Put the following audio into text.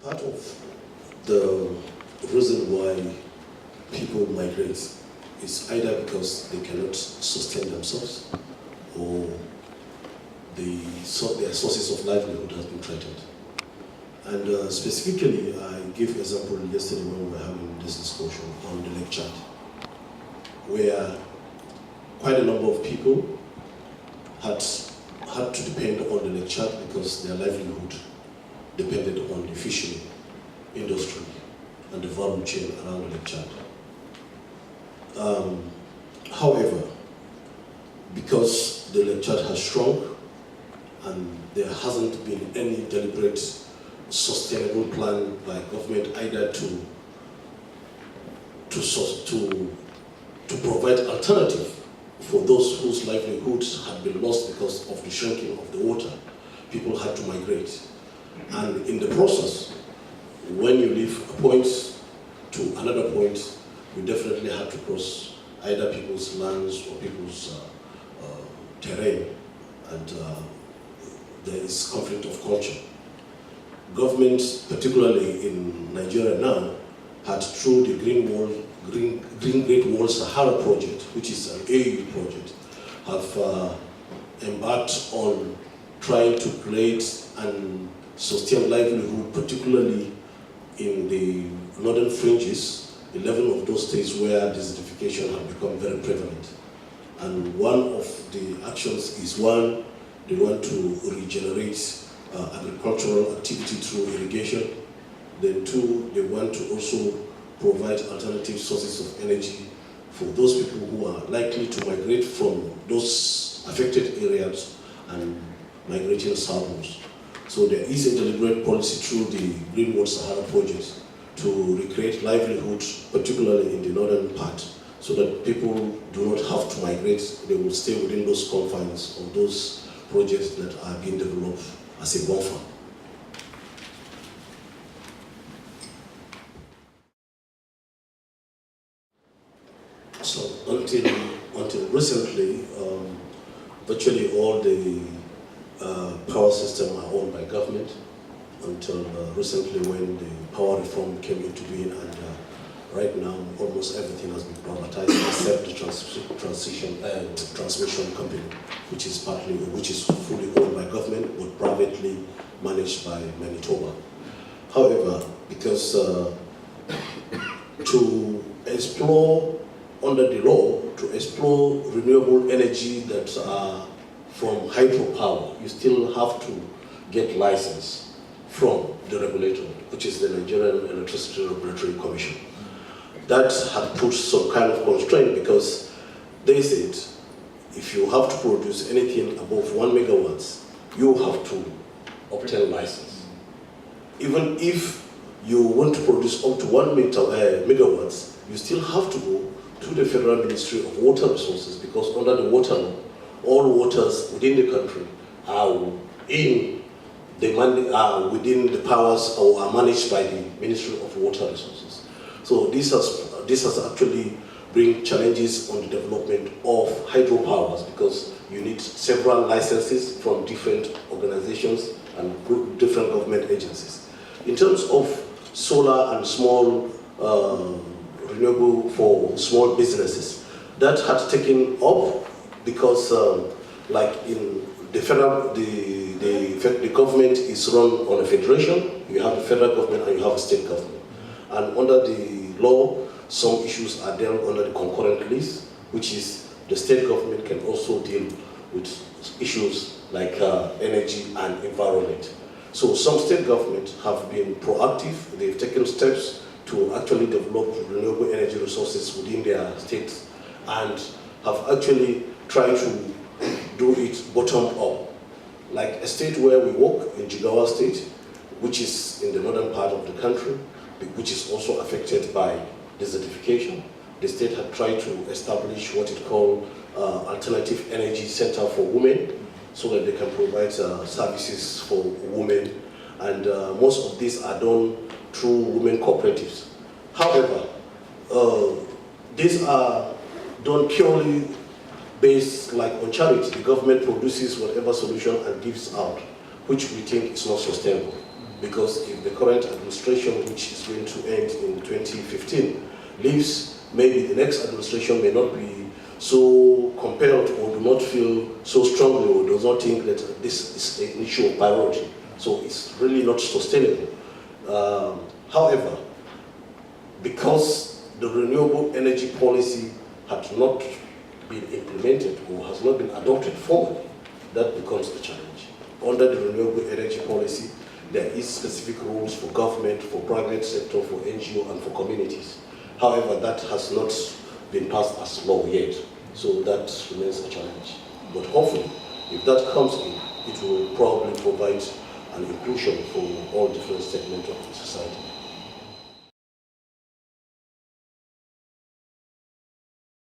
Part of the reason why people migrate is either because they cannot sustain themselves or their sources of livelihood has been threatened. And specifically, I gave example yesterday when we were having this discussion on the Lake Chad, where quite a number of people had to depend on the Lake Chad because their livelihood depended on the fishing industry and the value chain around the Lake Chad. However, because the Lake Chad has shrunk and there hasn't been any deliberate sustainable plan by government either to provide alternative for those whose livelihoods had been lost because of the shrinking of the water, people had to migrate. And in the process, when you leave a point to another point, you definitely have to cross either people's lands or people's terrain, and there is conflict of culture. Government, particularly in Nigeria now, had through the Green Great Wall Sahara project, which is an AU project, have embarked on trying to create and sustain livelihood, particularly in the northern fringes, 11 of those states where desertification has become very prevalent. And one of the actions is one, they want to regenerate agricultural activity through irrigation. Then two, they want to also provide alternative sources of energy for those people who are likely to migrate from those affected areas and migrating southwards. So there is a deliberate policy through the Green Wall Sahara project to recreate livelihood, particularly in the northern part, so that people do not have to migrate, they will stay within those confines of those projects that are being developed as a buffer. So until recently, virtually all the power system are owned by government, until recently when the power reform came into being, and right now almost everything has been privatized except the transmission company, which is fully owned by government but privately managed by Manitoba. However, because to explore under the law, to explore renewable energy that are from hydropower, you still have to get license from the regulator, which is the Nigerian Electricity Regulatory Commission. That had put some kind of constraint because they said if you have to produce anything above 1 megawatts, you have to obtain license. Even if you want to produce up to 1 megawatts, you still have to go to the Federal Ministry of Water Resources, because under the water law, all waters within the country are within the powers or are managed by the Ministry of Water Resources. So this has actually bring challenges on the development of hydropowers, because you need several licenses from different organizations and different government agencies. In terms of solar and small renewable for small businesses, that had taken up because like in the federal, the government is run on a federation. You have the federal government and you have a state government. And under the law, some issues are dealt under the concurrent list, which is the state government can also deal with issues like energy and environment. So some state governments have been proactive. They've taken steps to actually develop renewable energy resources within their states and have actually tried to do it bottom up. Like a state where we work, in Jigawa State, which is in the northern part of the country, which is also affected by desertification. The state had tried to establish what it called Alternative Energy Center for Women, so that they can provide services for women. And most of these are done through women cooperatives. However, these are done purely based like on charity. The government produces whatever solution and gives out, which we think is not sustainable. Because if the current administration, which is going to end in 2015, leaves, maybe the next administration may not be so compelled or do not feel so strongly or does not think that this is an issue of priority. So it's really not sustainable. However, because the renewable energy policy had not been implemented or has not been adopted formally, that becomes a challenge. Under the renewable energy policy, there is specific rules for government, for private sector, for NGO, and for communities. However, that has not been passed as law yet, so that remains a challenge. But hopefully, if that comes in, it will probably provide an inclusion for all different segments of the society.